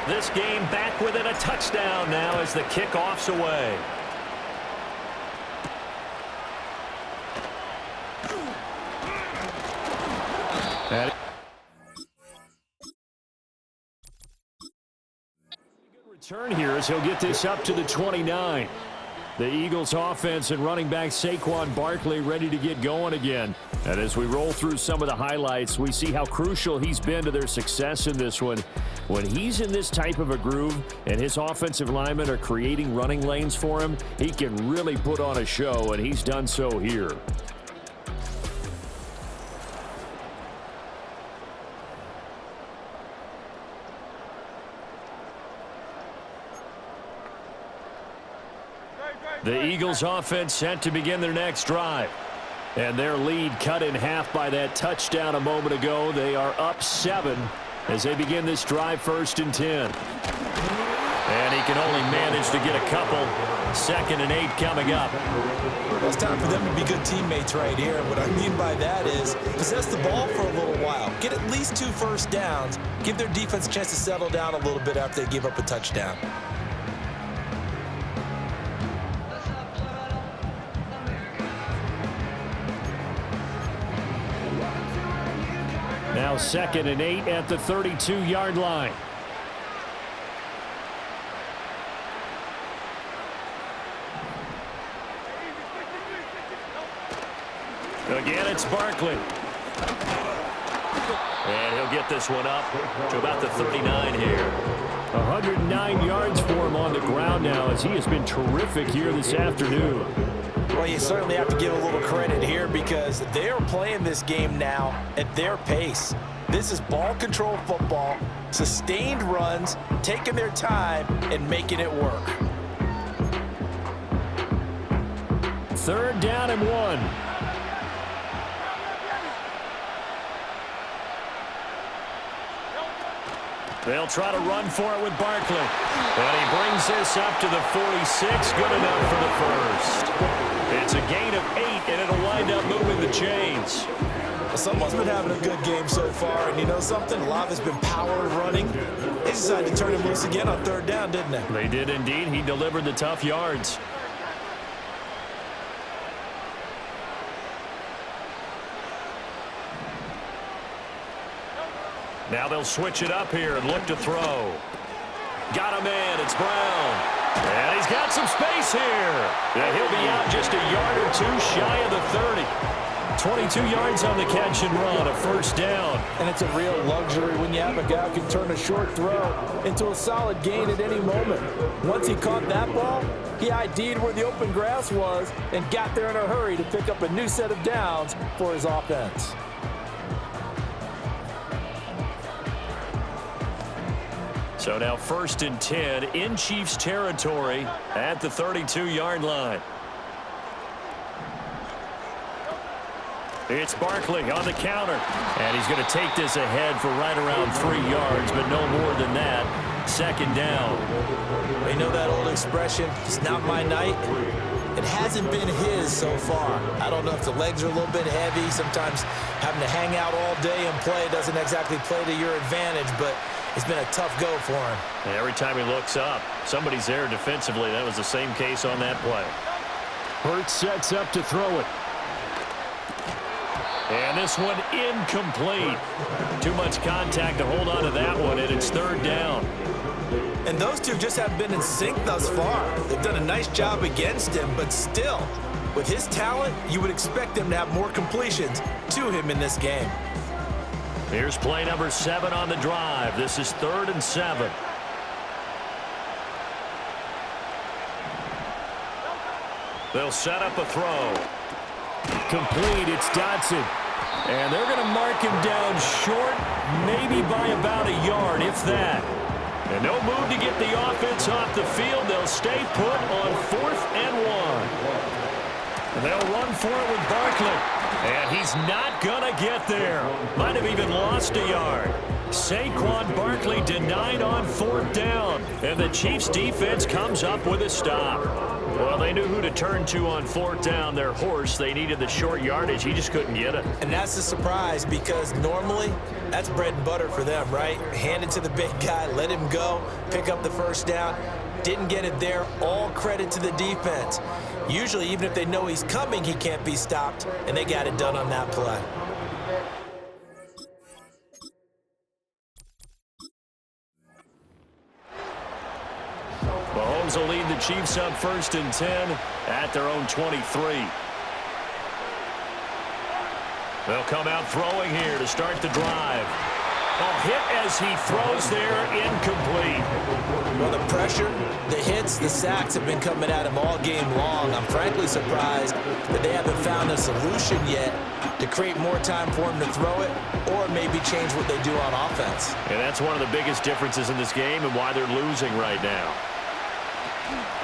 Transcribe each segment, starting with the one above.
This game back within a touchdown now as the kickoff's away. Good return here as he'll get this up to the 29. The Eagles offense and running back Saquon Barkley ready to get going again. And as we roll through some of the highlights, we see how crucial he's been to their success in this one. When he's in this type of a groove and his offensive linemen are creating running lanes for him, he can really put on a show, and he's done so here. The Eagles offense set to begin their next drive. And their lead cut in half by that touchdown a moment ago. They are up 7 as they begin this drive, 1st and 10. And he can only manage to get a couple. 2nd and 8 coming up. Well, it's time for them to be good teammates right here. What I mean by that is possess the ball for a little while. Get at least 2 first downs. Give their defense a chance to settle down a little bit after they give up a touchdown. Now 2nd and 8 at the 32-yard line. Again, it's Barkley. And he'll get this one up to about the 39 here. 109 yards for him on the ground now as he has been terrific here this afternoon. Well, you certainly have to give a little credit here because they're playing this game now at their pace. This is ball control football, sustained runs, taking their time and making it work. 3rd down and 1. They'll try to run for it with Barkley. And he brings this up to the 46. Good enough for the first. It's a gain of 8, and it'll wind up moving the chains. Someone's been having a good game so far, and you know something? A lot has been power running. They decided to turn him loose again on 3rd down, didn't they? They did indeed. He delivered the tough yards. Now they'll switch it up here and look to throw. Got a man. It's Brown. And he's got some space here. And he'll be out just a yard or 2 shy of the 30. 22 yards on the catch and run, a 1st down. And it's a real luxury when you have a guy who can turn a short throw into a solid gain at any moment. Once he caught that ball, he ID'd where the open grass was and got there in a hurry to pick up a new set of downs for his offense. So now 1st and 10 in Chiefs territory at the 32-yard line. It's Barkley on the counter. And he's going to take this ahead for right around 3 yards, but no more than that. 2nd down. You know that old expression, it's not my night? It hasn't been his so far. I don't know if the legs are a little bit heavy. Sometimes having to hang out all day and play doesn't exactly play to your advantage, but it's been a tough go for him. And every time he looks up, somebody's there defensively. That was the same case on that play. Hurts sets up to throw it. And this one incomplete. Too much contact to hold on to that one, and it's 3rd down. And those two just haven't been in sync thus far. They've done a nice job against him, but still, with his talent, you would expect them to have more completions to him in this game. Here's play number 7 on the drive. This is 3rd and 7. They'll set up a throw. Complete. It's Dotson. And they're going to mark him down short, maybe by about a yard, if that. And no move to get the offense off the field. They'll stay put on 4th and 1. They'll run for it with Barkley. And he's not going to get there. Might have even lost a yard. Saquon Barkley denied on 4th down. And the Chiefs defense comes up with a stop. Well, they knew who to turn to on fourth down. Their horse, they needed the short yardage. He just couldn't get it. And that's a surprise because normally that's bread and butter for them, right? Hand it to the big guy, let him go, pick up the first down. Didn't get it there. All credit to the defense. Usually, even if they know he's coming, he can't be stopped, and they got it done on that play. Mahomes will lead the Chiefs up 1st and 10 at their own 23. They'll come out throwing here to start the drive. Hit as he throws there, incomplete. Well, the pressure, the hits, the sacks have been coming at him all game long. I'm frankly surprised that they haven't found a solution yet to create more time for him to throw it or maybe change what they do on offense. And that's one of the biggest differences in this game and why they're losing right now.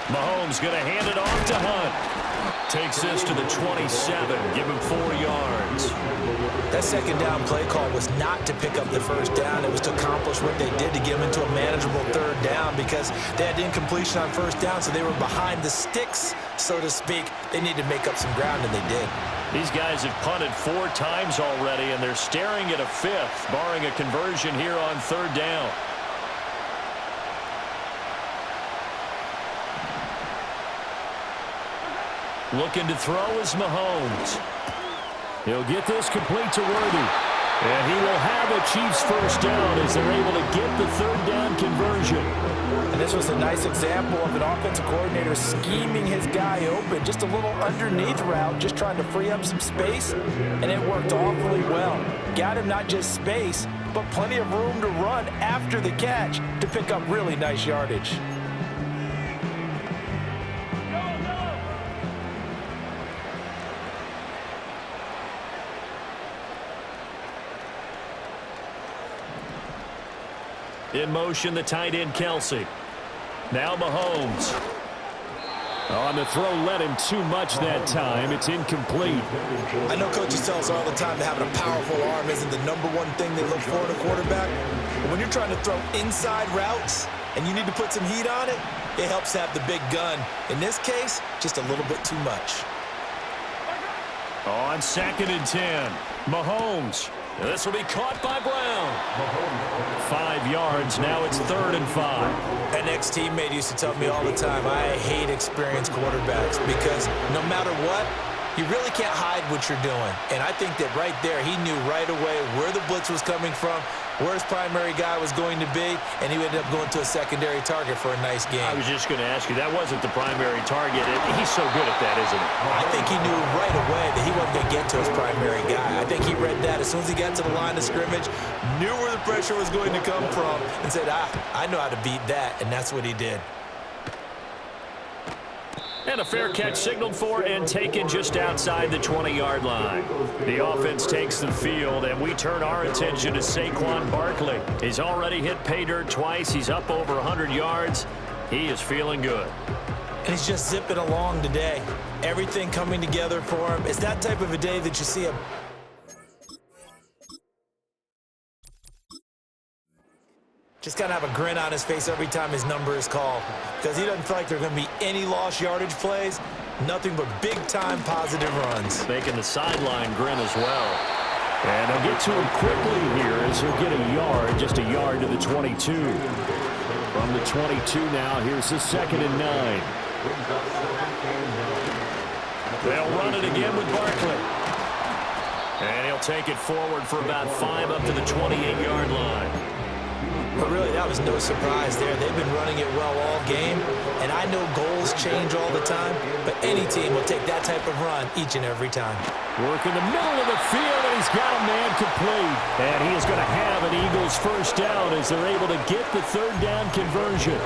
Mahomes going to hand it off to Hunt. Takes this to the 27, give him 4 yards. That second down play call was not to pick up the first down. It was to accomplish what they did to get them into a manageable third down because they had incompletion on first down, so they were behind the sticks, so to speak. They needed to make up some ground, and they did. These guys have punted 4 times already, and they're staring at a 5th, barring a conversion here on third down. Looking to throw is Mahomes. He'll get this complete to Worthy. And he will have a Chiefs first down as they're able to get the third down conversion. And this was a nice example of an offensive coordinator scheming his guy open. Just a little underneath route, just trying to free up some space. And it worked awfully well. Got him not just space, but plenty of room to run after the catch to pick up really nice yardage. In motion, the tight end, Kelsey. Now Mahomes. On the throw, led him too much that time. It's incomplete. I know coaches tell us all the time that having a powerful arm isn't the #1 thing they look for in a quarterback. But when you're trying to throw inside routes and you need to put some heat on it, it helps to have the big gun. In this case, just a little bit too much. On 2nd and 10, Mahomes. This will be caught by Brown. 5 yards. Now it's 3rd and 5. An ex-teammate used to tell me all the time, I hate experienced quarterbacks because no matter what, you really can't hide what you're doing. And I think that right there, he knew right away where the blitz was coming from, where his primary guy was going to be, and he ended up going to a secondary target for a nice game. I was just going to ask you, that wasn't the primary target. He's so good at that, isn't he? I think he knew right away that he wasn't going to get to his primary guy. I think he read that as soon as he got to the line of scrimmage, knew where the pressure was going to come from, and said, I know how to beat that, and that's what he did. And a fair catch signaled for and taken just outside the 20-yard line. The offense takes the field, and we turn our attention to Saquon Barkley. He's already hit pay dirt twice. He's up over 100 yards. He is feeling good. And he's just zipping along today. Everything coming together for him. It's that type of a day that you see a just got to have a grin on his face every time his number is called because he doesn't feel like there are going to be any lost yardage plays, nothing but big-time positive runs. Making the sideline grin as well. And they'll get to him quickly here as he'll get a yard, just a yard to the 22. From the 22 now, here's the 2nd and 9. They'll run it again with Barkley. And he'll take it forward for about 5 up to the 28-yard line. But really, that was no surprise there. They've been running it well all game, and I know goals change all the time, but any team will take that type of run each and every time. Work in the middle of the field, and he's got a man complete. And he is going to have an Eagles first down as they're able to get the third down conversion.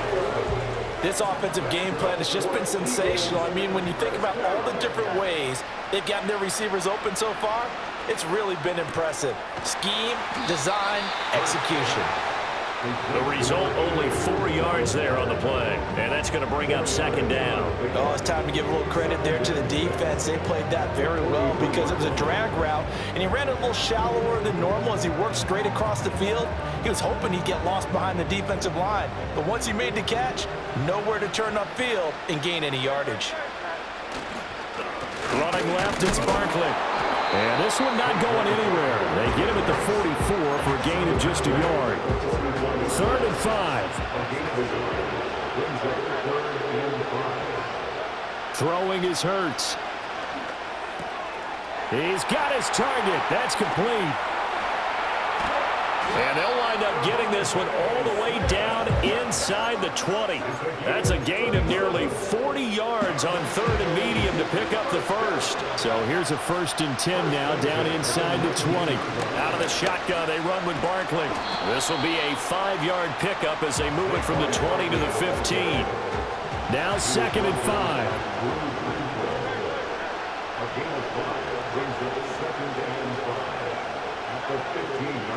This offensive game plan has just been sensational. I mean, when you think about all the different ways they've gotten their receivers open so far, it's really been impressive. Scheme, design, execution. The result, only 4 yards there on the play. And that's going to bring up second down. Oh, it's time to give a little credit there to the defense. They played that very well because it was a drag route, and he ran it a little shallower than normal as he worked straight across the field. He was hoping he'd get lost behind the defensive line. But once he made the catch, nowhere to turn upfield and gain any yardage. Running left, it's Barkley. And this one not going anywhere. They get him at the 44 for a gain of just a yard. 3rd and 5. Throwing is Hurts. He's got his target. That's complete. And they'll wind up getting this one all the way down inside the 20. That's a gain of nearly 40 yards on 3rd and medium to pick up the first. So here's a 1st and 10 now down inside the 20. Out of the shotgun, they run with Barkley. This will be a 5-yard pickup as they move it from the 20 to the 15. Now 2nd and 5.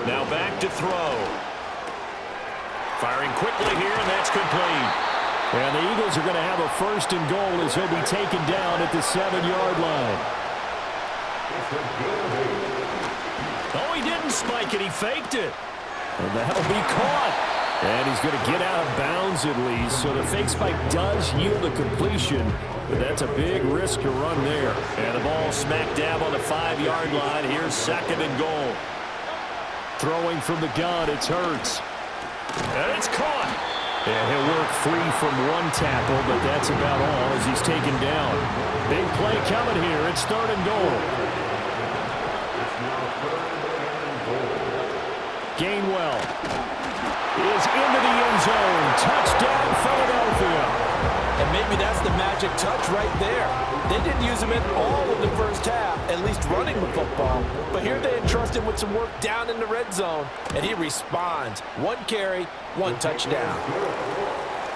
Now back to throw. Firing quickly here, and that's complete. And the Eagles are going to have a 1st and goal as he'll be taken down at the 7-yard line. Oh, he didn't spike it. He faked it. And that'll be caught. And he's going to get out of bounds at least. So the fake spike does yield a completion. But that's a big risk to run there. And the ball smack dab on the 5-yard line. Here's 2nd and goal. Throwing from the gun, it's Hurts. And it's caught. And he'll work free from one tackle, but that's about all as he's taken down. Big play coming here. It's 3rd and goal. Gainwell is into the end zone. Touchdown, Philadelphia. And maybe that's the magic touch right there. They didn't use him in all of the first half, at least running the football. But here they entrust him with some work down in the red zone, and he responds. 1 carry, 1 touchdown.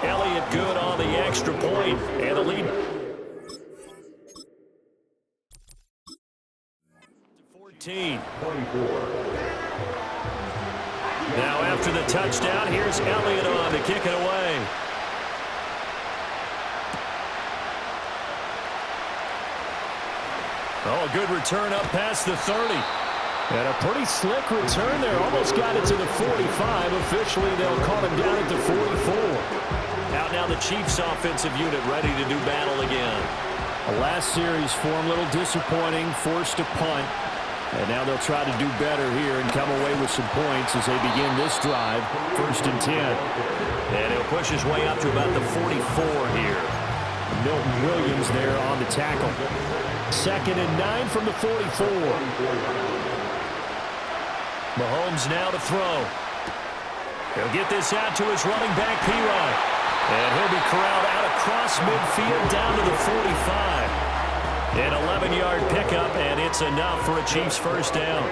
Elliott good on the extra point, and the lead. 14. Now after the touchdown, here's Elliott on to kick it away. Oh, a good return up past the 30. And a pretty slick return there. Almost got it to the 45. Officially, they'll call him down at the 44. Out now the Chiefs offensive unit ready to do battle again. The last series for him, a little disappointing, forced a punt. And now they'll try to do better here and come away with some points as they begin this drive. 1st and 10. And he'll push his way up to about the 44 here. Milton Williams there on the tackle. 2nd and 9 from the 44. Mahomes now to throw. He'll get this out to his running back, P-Rod. And he'll be corralled out across midfield down to the 45. An 11-yard pickup, and it's enough for a Chiefs 1st down.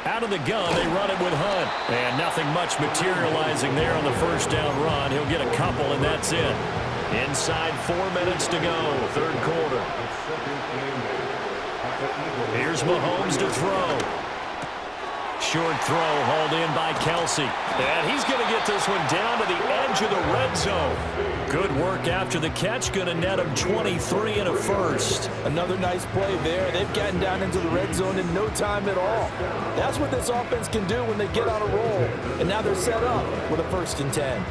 Out of the gun, they run it with Hunt. And nothing much materializing there on the 1st down run. He'll get a couple, and that's it. Inside 4 minutes to go, 3rd quarter. Here's Mahomes to throw. Short throw hauled in by Kelsey. And he's going to get this one down to the edge of the red zone. Good work after the catch. Going to net him 23 and a 1st. Another nice play there. They've gotten down into the red zone in no time at all. That's what this offense can do when they get on a roll. And now they're set up with a 1st and 10.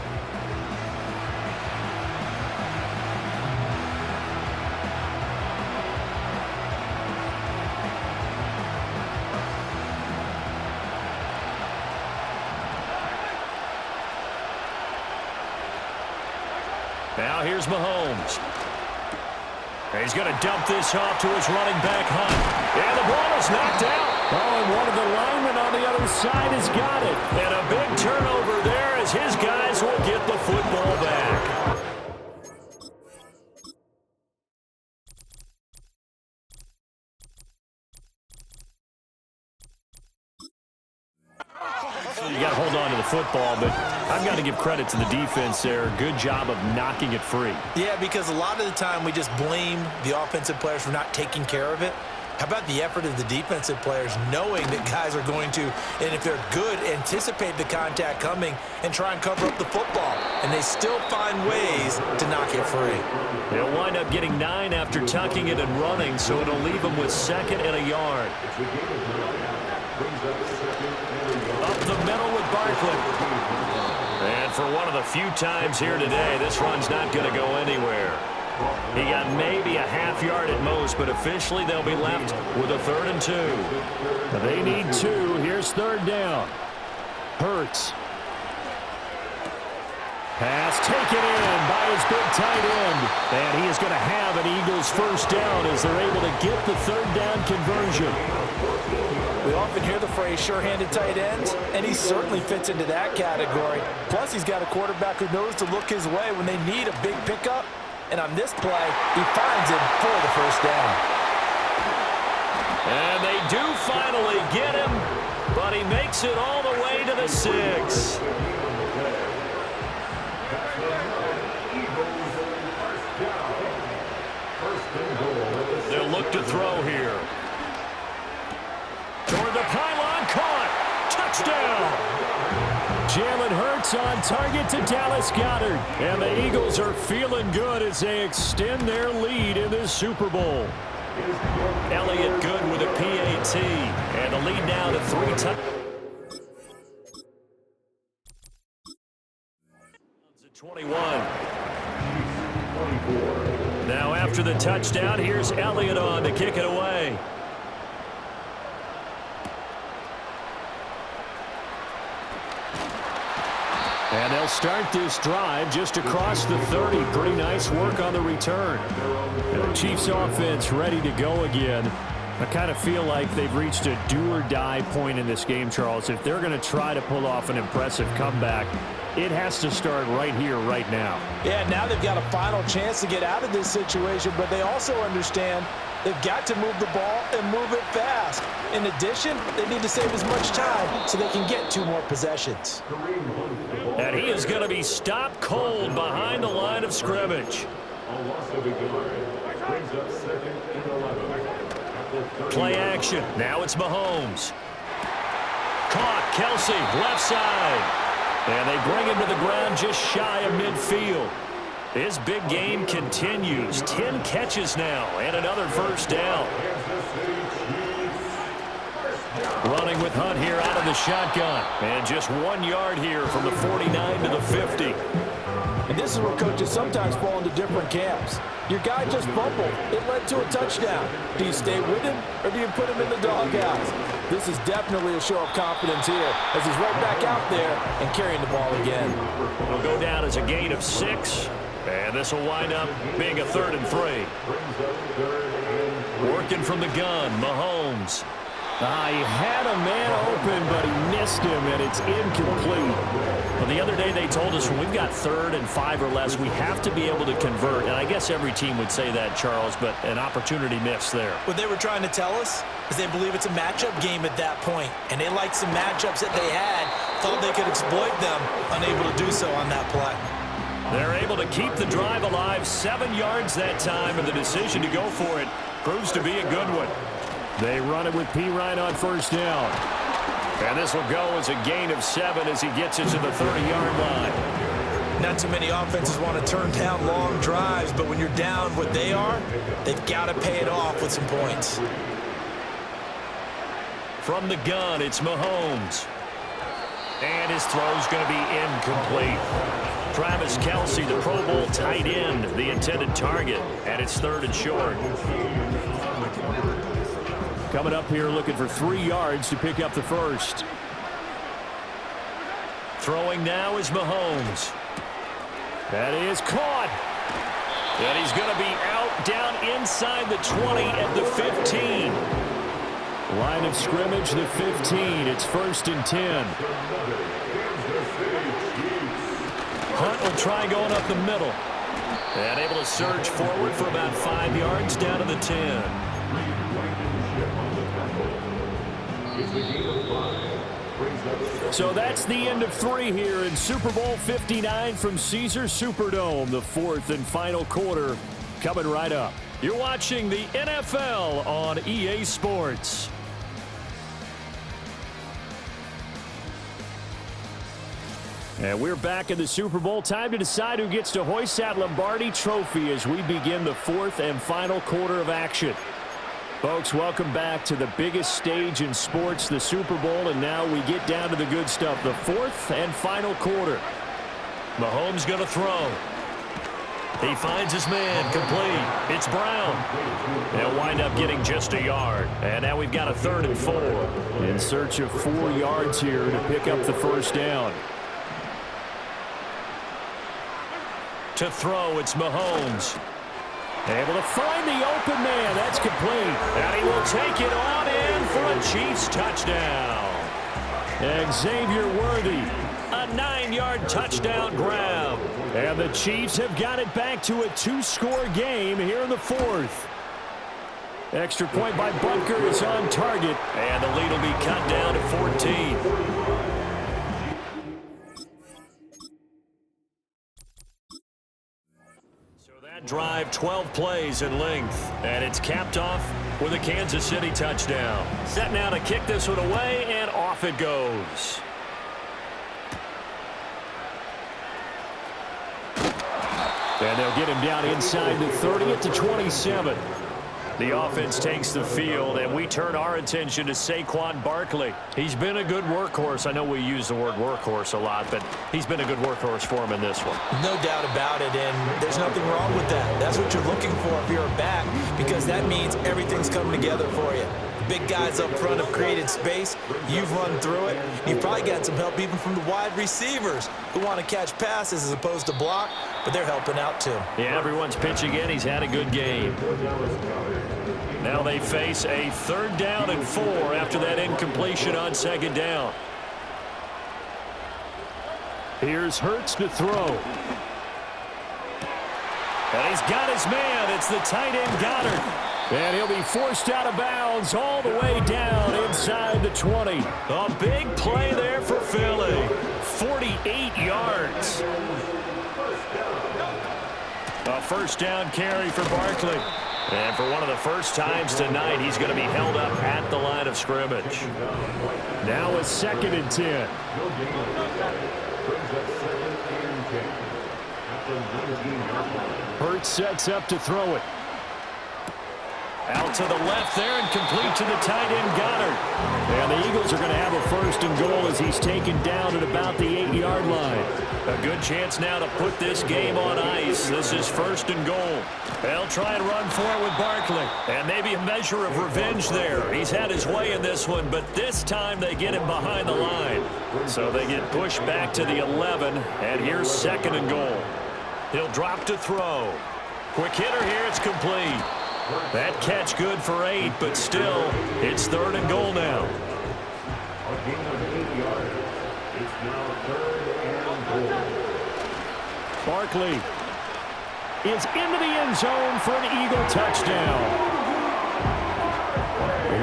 Now here's Mahomes. He's going to dump this off to his running back, Hunt. And the ball is knocked out. Oh, and one of the linemen on the other side has got it. And a big turnover there as his guys will get the football back. You got to hold on to the football, but I've got to give credit to the defense there. Good job of knocking it free. Yeah, because a lot of the time we just blame the offensive players for not taking care of it. How about the effort of the defensive players knowing that guys are going to, and if they're good, anticipate the contact coming and try and cover up the football. And they still find ways to knock it free. They'll wind up getting 9 after tucking it and running, so it'll leave them with 2nd and a yard. Up the middle with Barkley. And for one of the few times here today, this run's not going to go anywhere. He got maybe a half yard at most, but officially they'll be left with a 3rd and 2. They need 2. Here's 3rd down. Hurts. Pass taken in by his big tight end. And he is going to have an Eagles 1st down as they're able to get the 3rd down conversion. We often hear the phrase sure-handed tight ends, and he certainly fits into that category. Plus, he's got a quarterback who knows to look his way when they need a big pickup. And on this play, he finds him for the 1st down. And they do finally get him, but he makes it all the way to the 6. They'll look to throw here. Toward the pylon, caught. Touchdown. Jalen Hurts on target to Dallas Goedert. And the Eagles are feeling good as they extend their lead in this Super Bowl. Elliott good with a PAT. And the lead now to 3 touchdowns. 21. Now after the touchdown, here's Elliott on to kick it away. And they'll start this drive just across the 30. Pretty nice work on the return. And the Chiefs offense ready to go again. I kind of feel like they've reached a do-or-die point in this game, Charles. If they're going to try to pull off an impressive comeback, it has to start right here, right now. Yeah, now they've got a final chance to get out of this situation, but they also understand they've got to move the ball and move it fast. In addition, they need to save as much time so they can get 2 more possessions. And he is going to be stopped cold behind the line of scrimmage. Play action. Now it's Mahomes. Caught. Kelsey, left side. And they bring him to the ground just shy of midfield. His big game continues. 10 catches now and another 1st down. Running with Hunt here out of the shotgun. And just 1 yard here from the 49 to the 50. And this is where coaches sometimes fall into different camps. Your guy just fumbled. It led to a touchdown. Do you stay with him or do you put him in the doghouse? This is definitely a show of confidence here as he's right back out there and carrying the ball again. It'll go down as a gain of 6. And this will wind up being a 3rd and 3. Working from the gun, Mahomes. He had a man open, but he missed him, and it's incomplete. Well, the other day they told us when we've got 3rd and 5 or less, we have to be able to convert. And I guess every team would say that, Charles, but an opportunity missed there. What they were trying to tell us is they believe it's a matchup game at that point, and they liked some matchups that they had, thought they could exploit them, unable to do so on that play. They're able to keep the drive alive, 7 yards that time, and the decision to go for it proves to be a good one. They run it with P. Ryan on 1st down. And this will go as a gain of 7 as he gets it to the 30-yard line. Not too many offenses want to turn down long drives, but when you're down what they are, they've got to pay it off with some points. From the gun, it's Mahomes. And his throw's going to be incomplete. Travis Kelsey, the Pro Bowl tight end, the intended target, and it's 3rd and short. Coming up here looking for 3 yards to pick up the 1st. Throwing now is Mahomes. That is caught. And he's going to be out down inside the 20 at the 15. Line of scrimmage, the 15. It's 1st and 10. Hunt will try going up the middle. And able to surge forward for about 5 yards down to the 10. So that's the end of 3 here in Super Bowl 59 from Caesars Superdome. The 4th and final quarter coming right up. You're watching the NFL on EA Sports. And we're back in the Super Bowl. Time to decide who gets to hoist that Lombardi trophy as we begin the fourth and final quarter of action. Folks, welcome back to the biggest stage in sports, the Super Bowl, and now we get down to the good stuff, the fourth and final quarter. Mahomes going to throw. He finds his man, complete. It's Brown. They'll wind up getting just a yard. And now we've got a 3rd and 4. In search of 4 yards here to pick up the first down. To throw, it's Mahomes. Able to find the open man. That's complete. And he will take it on in for a Chiefs touchdown. Xavier Worthy, a 9-yard touchdown grab. And the Chiefs have got it back to a 2-score game here in the fourth. Extra point by Bunker is on target. And the lead will be cut down to 14. Drive 12 plays in length, and it's capped off with a Kansas City touchdown. Set now to kick this one away, and off it goes. And they'll get him down inside the 30 at the 27. The offense takes the field, and we turn our attention to Saquon Barkley. He's been a good workhorse. I know we use the word workhorse a lot, but he's been a good workhorse for him in this one. No doubt about it, and there's nothing wrong with that. That's what you're looking for if you're a back, because that means everything's coming together for you. Big guys up front have created space. You've run through it. You've probably got some help even from the wide receivers who want to catch passes as opposed to block, but they're helping out too. Yeah, everyone's pitching in. He's had a good game. Now they face a 3rd down and 4 after that incompletion on 2nd down. Here's Hurts to throw. And he's got his man. It's the tight end Goddard. And he'll be forced out of bounds all the way down inside the 20. A big play there for Philly. 48 yards. A first down carry for Barkley. And for one of the first times tonight, he's going to be held up at the line of scrimmage. Now a 2nd and 10. Hurts sets up to throw it. Out to the left there and complete to the tight end Goddard. And the Eagles are going to have a 1st and goal as he's taken down at about the 8-yard line. A good chance now to put this game on ice. This is 1st and goal. They'll try and run for it with Barkley. And maybe a measure of revenge there. He's had his way in this one, but this time they get him behind the line. So they get pushed back to the 11, and here's 2nd and goal. He'll drop to throw. Quick hitter here, it's complete. That catch good for 8, but still, it's 3rd and goal now. Barkley is into the end zone for an Eagle touchdown.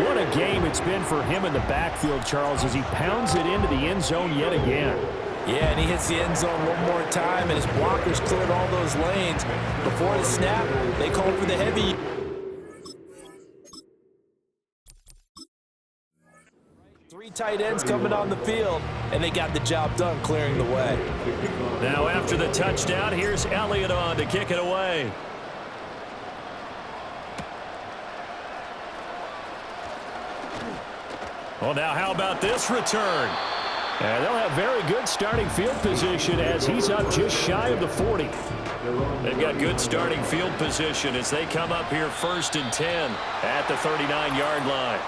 What a game it's been for him in the backfield, Charles, as he pounds it into the end zone yet again. Yeah, and he hits the end zone one more time, and his blockers cleared all those lanes. Before the snap, they called for the heavy. 3 tight ends coming on the field, and they got the job done clearing the way. Now after the touchdown, here's Elliott on to kick it away. Well, now how about this return? And they'll have very good starting field position as he's up just shy of the 40. They've got good starting field position as they come up here 1st and 10 at the 39-yard line.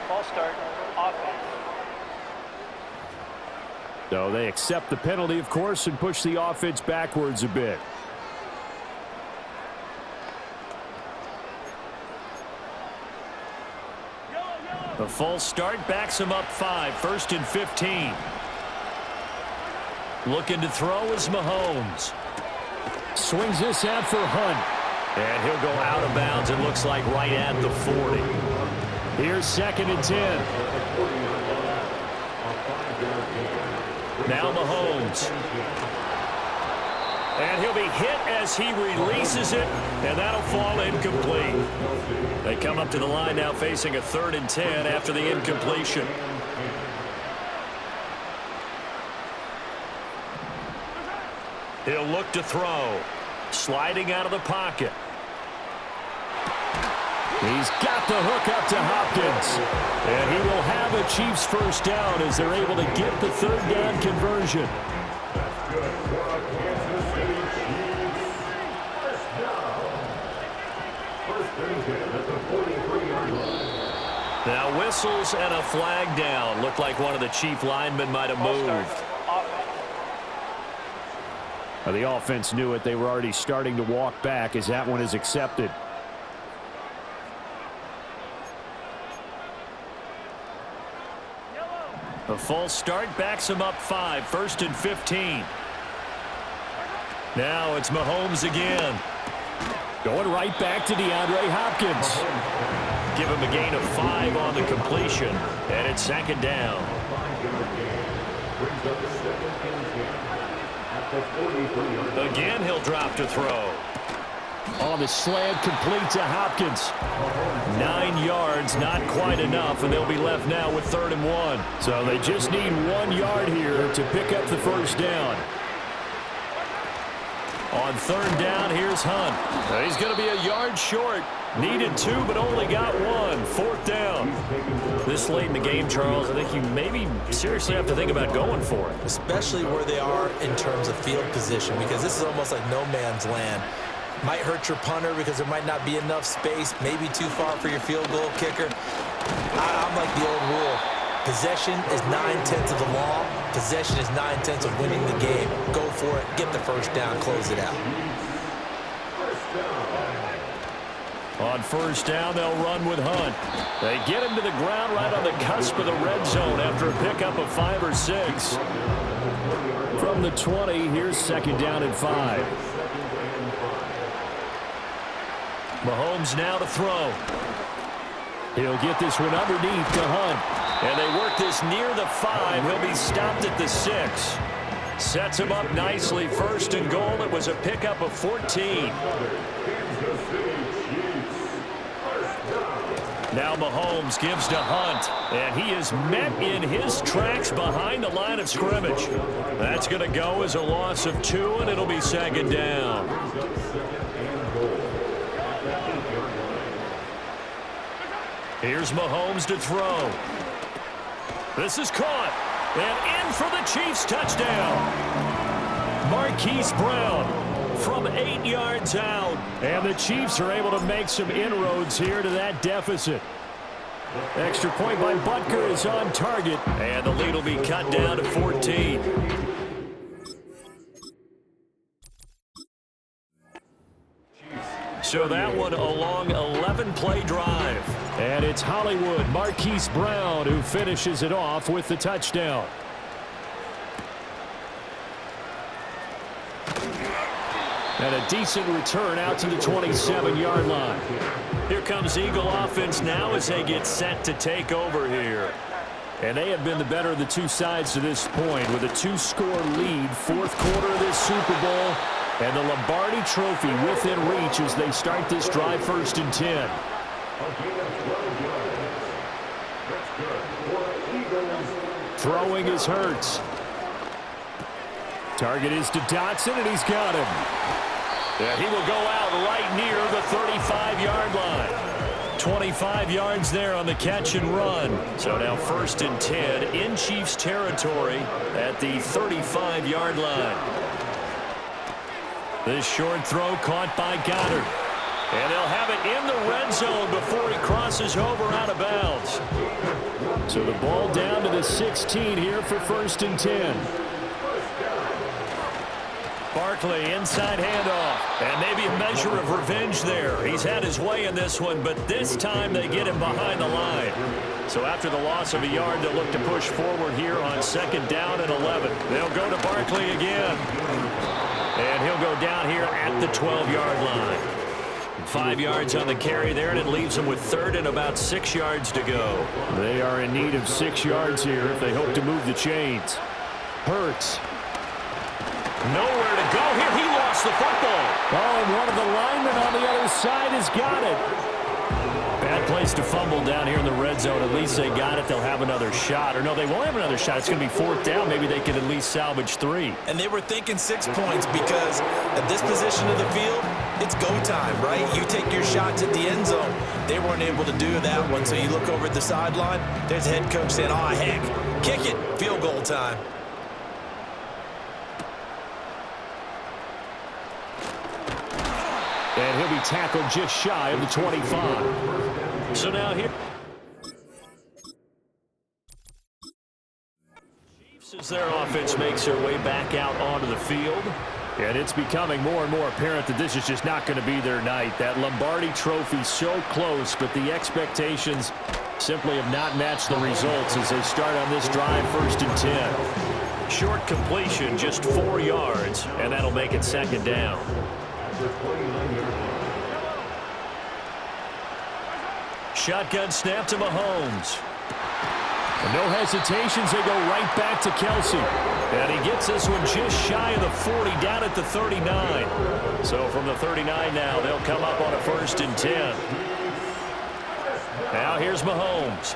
Ball start, offense. So they accept the penalty, of course, and push the offense backwards a bit. The full start backs him up 5, 1st and 15. Looking to throw is Mahomes. Swings this out for Hunt. And he'll go out of bounds, it looks like right at the 40. Here's 2nd and 10. Now Mahomes. And he'll be hit as he releases it, and that'll fall incomplete. They come up to the line now facing a 3rd and 10 after the incompletion. He'll look to throw. Sliding out of the pocket. He's got the hook up to Hopkins. And he will have a Chiefs first down as they're able to get the 3rd down conversion. Now whistles and a flag down. Looked like one of the Chief linemen might have moved. The offense knew it. They were already starting to walk back as that one is accepted. A false start backs him up 5. 1st and 15. Now it's Mahomes again. Going right back to DeAndre Hopkins. Give him a gain of 5 on the completion. And it's 2nd down. Again, he'll drop to throw. On the slant, complete to Hopkins. 9 yards, not quite enough, and they'll be left now with 3rd and 1. So they just need 1 yard here to pick up the first down. On 3rd down, here's Hunt. He's going to be a yard short. Needed 2, but only got 1. 4th down. This late in the game, Charles, I think you maybe seriously have to think about going for it. Especially where they are in terms of field position, because this is almost like no man's land. Might hurt your punter because there might not be enough space, maybe too far for your field goal kicker. I'm like the old rule. Possession is 9/10 of the law. Possession is 9/10 of winning the game. Go for it. Get the first down. Close it out. On 1st down, they'll run with Hunt. They get him to the ground right on the cusp of the red zone after a pickup of 5 or 6. From the 20, here's 2nd down and 5. Mahomes now to throw. He'll get this one underneath to Hunt. And they work this near the 5. He'll be stopped at the 6. Sets him up nicely. 1st and goal. It was a pickup of 14. Now Mahomes gives to Hunt, and he is met in his tracks behind the line of scrimmage. That's going to go as a loss of 2, and it'll be 2nd down. Here's Mahomes to throw. This is caught, and in for the Chiefs touchdown. Marquise Brown from 8 yards out. And the Chiefs are able to make some inroads here to that deficit. Extra point by Butker is on target. And the lead will be cut down to 14. So that one a long 11-play drive. And it's Hollywood Marquise Brown who finishes it off with the touchdown. And a decent return out to the 27-yard line. Here comes Eagle offense now as they get set to take over here. And they have been the better of the two sides to this point with a 2-score lead. 4th quarter of this Super Bowl. And the Lombardi Trophy within reach as they start this drive 1st and 10. Throwing is Hurts. Target is to Dotson, and he's got him. And he will go out right near the 35-yard line. 25 yards there on the catch and run. So now 1st and 10 in Chiefs territory at the 35-yard line. This short throw caught by Goddard. And they'll have it in the red zone before he crosses over out of bounds. So the ball down to the 16 here for 1st and 10. Barkley inside handoff. And maybe a measure of revenge there. He's had his way in this one, but this time they get him behind the line. So after the loss of a yard, they'll look to push forward here on 2nd down and 11. They'll go to Barkley again. And he'll go down here at the 12-yard line. 5 yards on the carry there, and it leaves them with 3rd and about 6 yards to go. They are in need of 6 yards here if they hope to move the chains. Hurts. Nowhere to go here. He lost gets the football. Oh, and one of the linemen on the other side has got it. Bad place to fumble down here in the red zone. At least they got it. They'll have another shot. Or no, they won't have another shot. It's going to be fourth down. Maybe they can at least salvage 3. And they were thinking 6 points because at this position of the field, it's go time, right? You take your shots at the end zone. They weren't able to do that one. So you look over at the sideline. There's the head coach saying, oh, heck, kick it. Field goal time. And he'll be tackled just shy of the 25. So now here, Chiefs as their offense makes their way back out onto the field. And it's becoming more and more apparent that this is just not going to be their night. That Lombardi trophy so close, but the expectations simply have not matched the results as they start on this drive, 1st and 10. Short completion, just 4 yards, and that'll make it 2nd down. Shotgun snap to Mahomes. And no hesitations, they go right back to Kelsey. And he gets this one just shy of the 40, down at the 39. So from the 39 now, they'll come up on a 1st and 10. Now here's Mahomes.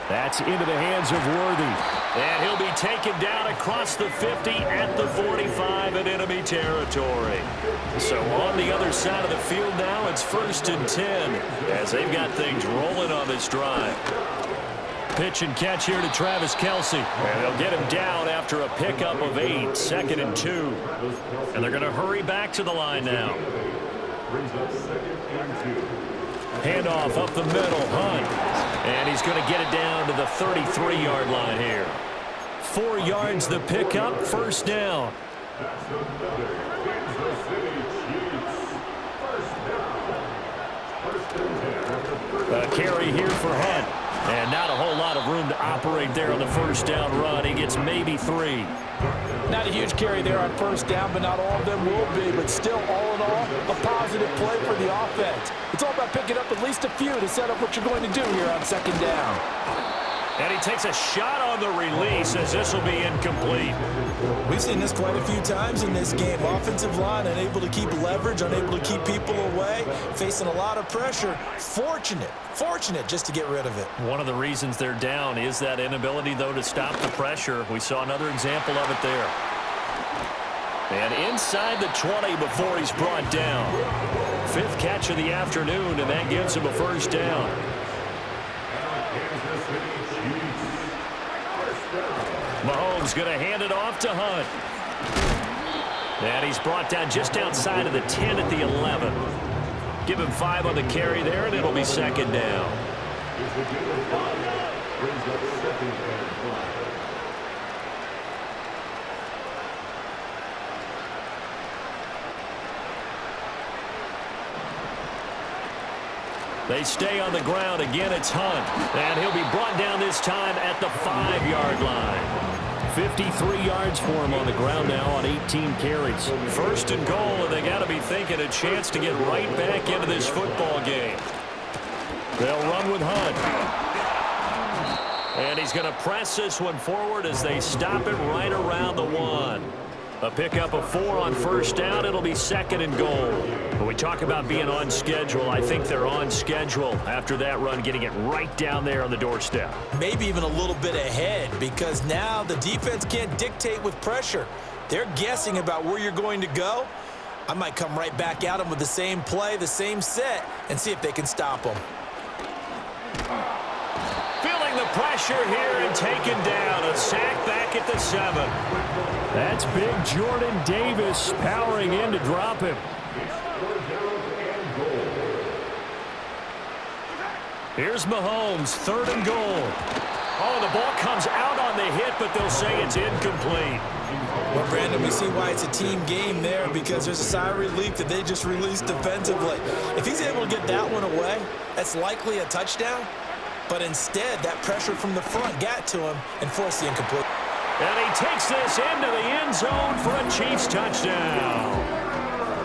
That's into the hands of Worthy. And he'll be taken down across the 50 at the 45 in enemy territory. So on the other side of the field now, it's 1st and 10 as they've got things rolling on this drive. Pitch and catch here to Travis Kelsey. And they'll get him down after a pickup of 8, 2nd and 2. And they're going to hurry back to the line now. Handoff up the middle, Hunt. And he's going to get it down to the 33-yard line here. 4 yards the pickup, 1st down. A carry here for Hunt. And not a whole lot of room to operate there on the 1st down run. He gets maybe 3. Not a huge carry there on 1st down, but not all of them will be. But still, all in all, a positive play for the offense. It's all about picking up at least a few to set up what you're going to do here on 2nd down. And he takes a shot on the release as this will be incomplete. We've seen this quite a few times in this game. Offensive line unable to keep leverage, unable to keep people away, facing a lot of pressure. Fortunate just to get rid of it. One of the reasons they're down is that inability, though, to stop the pressure. We saw another example of it there. And inside the 20 before he's brought down. 5th catch of the afternoon, and that gives him a 1st down. Mahomes going to hand it off to Hunt. And he's brought down just outside of the 10 at the 11. Give him 5 on the carry there, and it'll be 2nd down. They stay on the ground. Again, it's Hunt. And he'll be brought down this time at the 5-yard line. 53 yards for him on the ground now on 18 carries. 1st and goal, and they got to be thinking a chance to get right back into this football game. They'll run with Hunt. And he's going to press this one forward as they stop it right around the 1. A pickup of 4 on 1st down. It'll be 2nd and goal. When we talk about being on schedule, I think they're on schedule after that run, getting it right down there on the doorstep. Maybe even a little bit ahead because now the defense can't dictate with pressure. They're guessing about where you're going to go. I might come right back at them with the same play, the same set, and see if they can stop them. Feeling the pressure here and taken down. A sack back at the 7. That's big Jordan Davis powering in to drop him. Here's Mahomes, 3rd and goal. Oh, the ball comes out on the hit, but they'll say it's incomplete. Well, Brandon, we see why it's a team game there because there's a sigh of relief that they just released defensively. If he's able to get that one away, that's likely a touchdown. But instead, that pressure from the front got to him and forced the incomplete. And he takes this into the end zone for a Chiefs touchdown.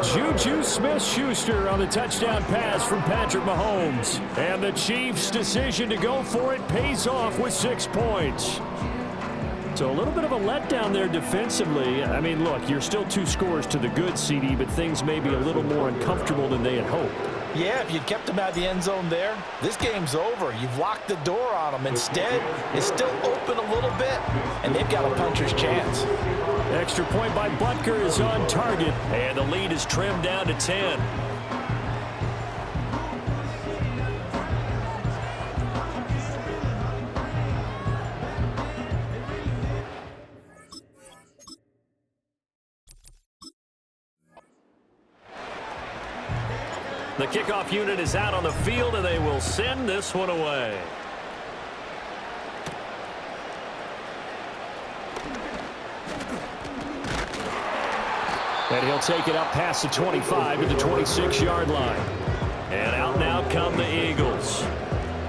Juju Smith-Schuster on the touchdown pass from Patrick Mahomes. And the Chiefs' decision to go for it pays off with 6 points. So a little bit of a letdown there defensively. I mean, look, you're still 2 scores to the good, CD, but things may be a little more uncomfortable than they had hoped. Yeah, if you'd kept them out of the end zone there, this game's over. You've locked the door on them. Instead, it's still open a little bit, and they've got a puncher's chance. Extra point by Butker is on target, and the lead is trimmed down to 10. The kickoff unit is out on the field, and they will send this one away. And he'll take it up past the 25 to the 26-yard line. And out now come the Eagles.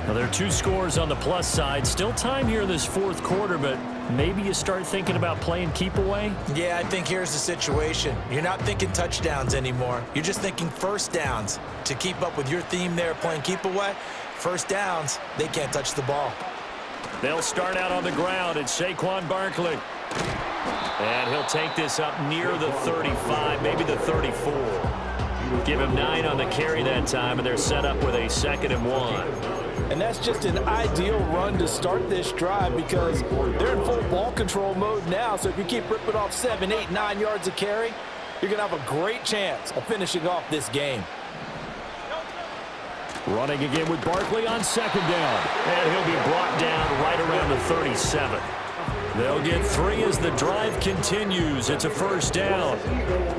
Well, there are 2 scores on the plus side. Still time here in this 4th quarter, but maybe you start thinking about playing keep away? Yeah, I think here's the situation. You're not thinking touchdowns anymore. You're just thinking first downs. To keep up with your theme there, playing keep away, first downs, they can't touch the ball. They'll start out on the ground. It's Saquon Barkley. And he'll take this up near the 35, maybe the 34. Give him 9 on the carry that time, and they're set up with a 2nd and 1. And that's just an ideal run to start this drive because they're in full ball control mode now. So if you keep ripping off 7, 8, 9 yards of carry, you're going to have a great chance of finishing off this game. Running again with Barkley on 2nd down. And he'll be brought down right around the 37. They'll get 3 as the drive continues. It's a 1st down.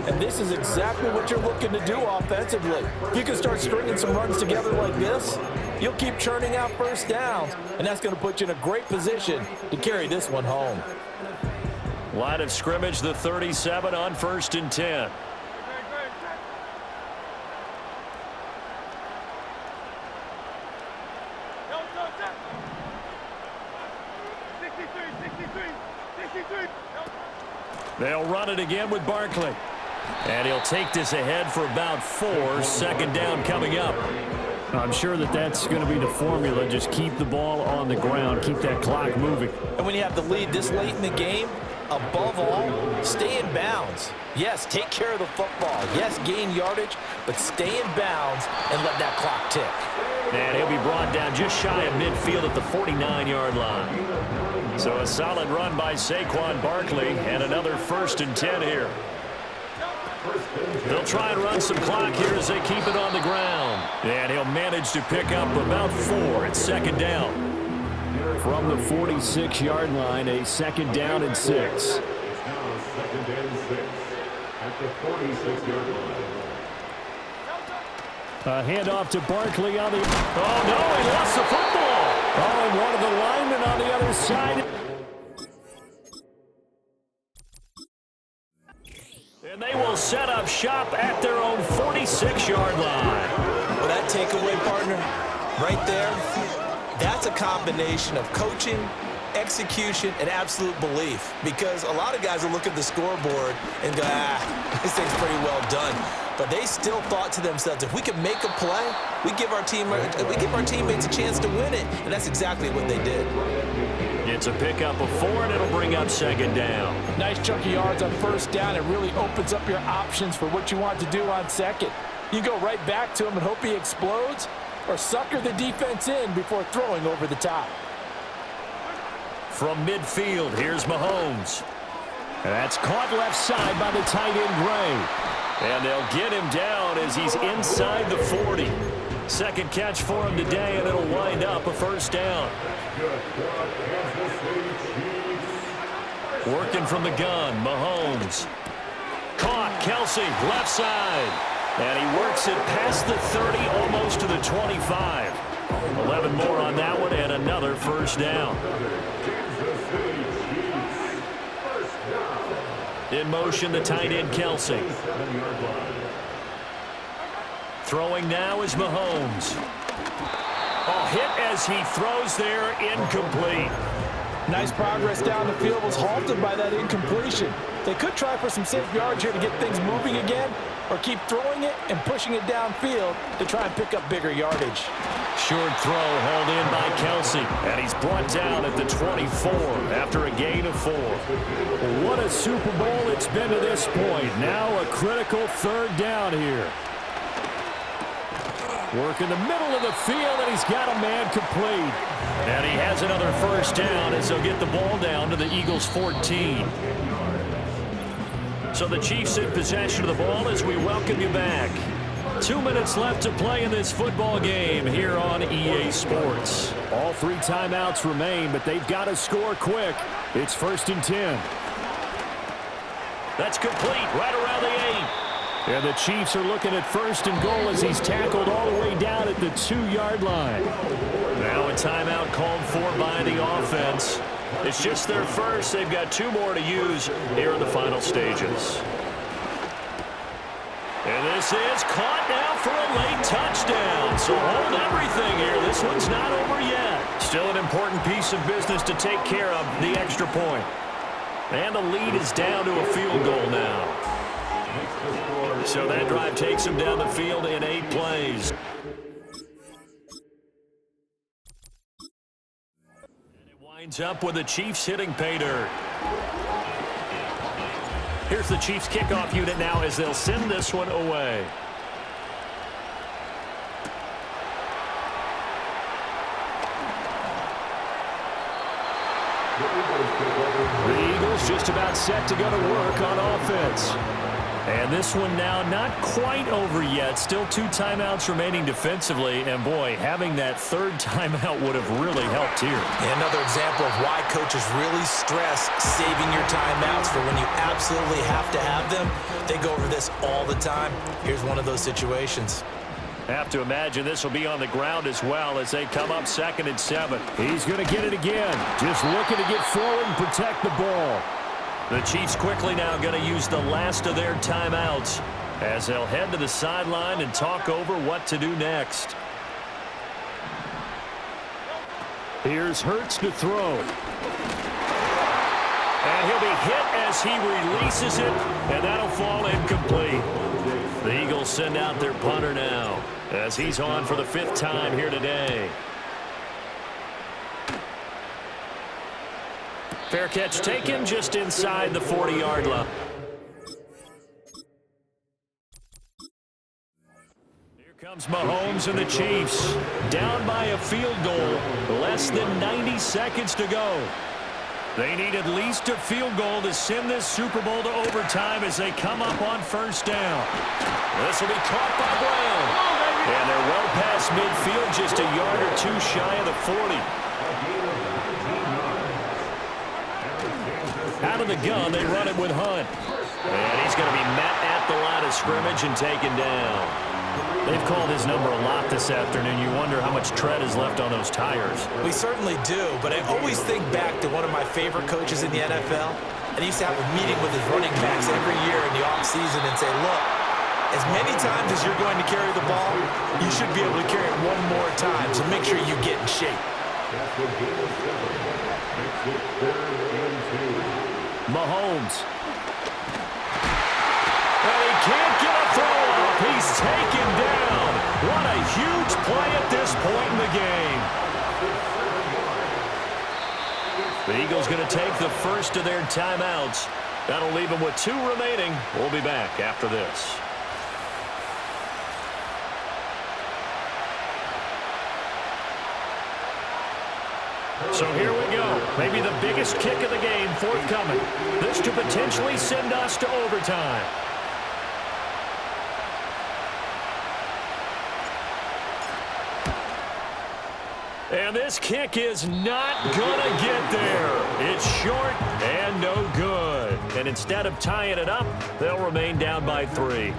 And this is exactly what you're looking to do offensively. If you can start stringing some runs together like this, you'll keep churning out 1st downs, and that's going to put you in a great position to carry this one home. Line of scrimmage, the 37 on 1st and 10. They'll run it again with Barkley. And he'll take this ahead for about 4. 2nd down coming up. I'm sure that that's going to be the formula. Just keep the ball on the ground. Keep that clock moving. And when you have the lead this late in the game, above all, stay in bounds. Yes, take care of the football. Yes, gain yardage, but stay in bounds and let that clock tick. And he'll be brought down just shy of midfield at the 49-yard line. So a solid run by Saquon Barkley and another 1st and 10 here. They'll try and run some clock here as they keep it on the ground. And he'll manage to pick up about 4 at 2nd down. From the 46-yard line, a 2nd down and 6. A handoff to Barkley on the... Oh, no, he lost the football. Oh, and one of the linemen on the other side. And they will set up shop at their own 46-yard line. Well, that takeaway, partner, right there, that's a combination of coaching, execution, and absolute belief. Because a lot of guys will look at the scoreboard and go, this thing's pretty well done. But they still thought to themselves, if we can make a play, we give our teammates a chance to win it. And that's exactly what they did. It's a pickup of 4, and it'll bring up 2nd down. Nice chunky yards on 1st down. It really opens up your options for what you want to do on 2nd. You go right back to him and hope he explodes, or sucker the defense in before throwing over the top. From midfield, here's Mahomes. And that's caught left side by the tight end, Gray. And they'll get him down as he's inside the 40. 2nd catch for him today, and it'll wind up a 1st down. Working from the gun, Mahomes. Caught, Kelsey, left side. And he works it past the 30, almost to the 25. 11 more on that one, and another 1st down. In motion, the tight end, Kelsey. Throwing now is Mahomes. Oh, hit as he throws there, incomplete. Nice progress down the field, was halted by that incompletion. They could try for some safe yards here to get things moving again, or keep throwing it and pushing it downfield to try and pick up bigger yardage. Short throw hauled in by Kelsey, and he's brought down at the 24 after a gain of 4. What a Super Bowl it's been to this point. Now a critical third down here. Work in the middle of the field, and he's got a man complete. And he has another first down as they'll get the ball down to the Eagles' 14. So the Chiefs in possession of the ball as we welcome you back. 2 minutes left to play in this football game here on EA Sports. All 3 timeouts remain, but they've got to score quick. It's 1st and 10. That's complete right around the 8. And the Chiefs are looking at 1st and goal as he's tackled all the way down at the 2-yard line. Now a timeout called for by the offense. It's just their first. They've got 2 more to use here in the final stages. And this is caught now for a late touchdown. So hold everything here. This one's not over yet. Still an important piece of business to take care of, the extra point. And the lead is down to a field goal now. So that drive takes him down the field in 8 plays. And it winds up with the Chiefs hitting pay dirt. Here's the Chiefs kickoff unit now as they'll send this one away. The Eagles just about set to go to work on offense. And this one now not quite over yet. Still 2 timeouts remaining defensively. And, boy, having that 3rd timeout would have really helped here. And another example of why coaches really stress saving your timeouts for when you absolutely have to have them. They go over this all the time. Here's one of those situations. Have to imagine this will be on the ground as well as they come up 2nd and 7. He's going to get it again. Just looking to get forward and protect the ball. The Chiefs quickly now going to use the last of their timeouts as they'll head to the sideline and talk over what to do next. Here's Hurts to throw. And he'll be hit as he releases it, and that'll fall incomplete. The Eagles send out their punter now as he's on for the 5th time here today. Fair catch taken just inside the 40-yard line. Here comes Mahomes and the Chiefs. Down by a field goal. Less than 90 seconds to go. They need at least a field goal to send this Super Bowl to overtime as they come up on 1st down. This will be caught by Brown. And they're well past midfield, just a yard or 2 shy of the 40. Out of the gun, they run it with Hunt. And he's going to be met at the line of scrimmage and taken down. They've called his number a lot this afternoon. You wonder how much tread is left on those tires. We certainly do, but I always think back to one of my favorite coaches in the NFL. And he used to have a meeting with his running backs every year in the offseason and say, look, as many times as you're going to carry the ball, you should be able to carry it one more time, so make sure you get in shape. Mahomes. And he can't get a throw off. He's taken down. What a huge play at this point in the game. The Eagles going to take the first of their timeouts. That'll leave them with 2 remaining. We'll be back after this. So here we go. Maybe the biggest kick of the game forthcoming. This to potentially send us to overtime. And this kick is not going to get there. It's short and no good. And instead of tying it up, they'll remain down by 3.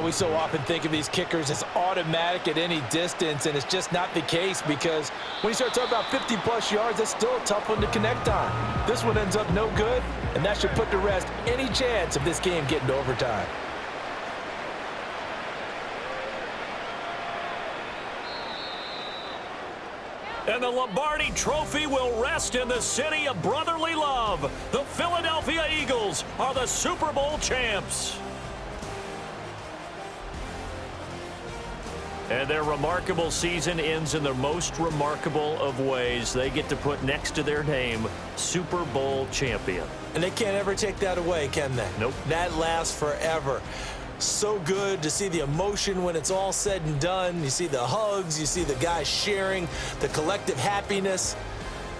We so often think of these kickers as automatic at any distance, and it's just not the case because when you start talking about 50-plus yards, that's still a tough one to connect on. This one ends up no good, and that should put to rest any chance of this game getting to overtime. And the Lombardi Trophy will rest in the city of brotherly love. The Philadelphia Eagles are the Super Bowl champs. And their remarkable season ends in the most remarkable of ways. They get to put next to their name, Super Bowl champion. And they can't ever take that away, can they? Nope. That lasts forever. So good to see the emotion when it's all said and done. You see the hugs, you see the guys sharing, the collective happiness.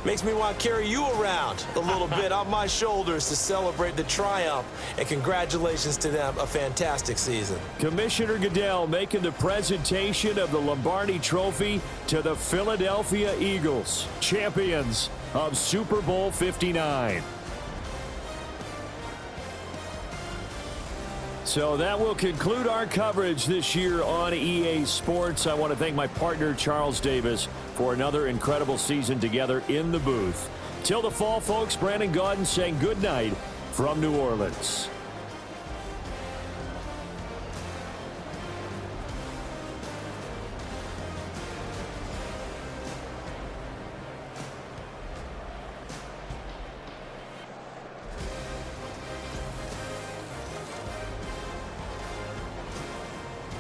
Makes me want to carry you around a little bit on my shoulders to celebrate the triumph. And congratulations to them, a fantastic season. Commissioner Goodell making the presentation of the Lombardi Trophy to the Philadelphia Eagles, champions of Super Bowl 59. So that will conclude our coverage this year on EA Sports. I want to thank my partner, Charles Davis, for another incredible season together in the booth. Till the fall, folks, Brandon Gaudin saying good night from New Orleans.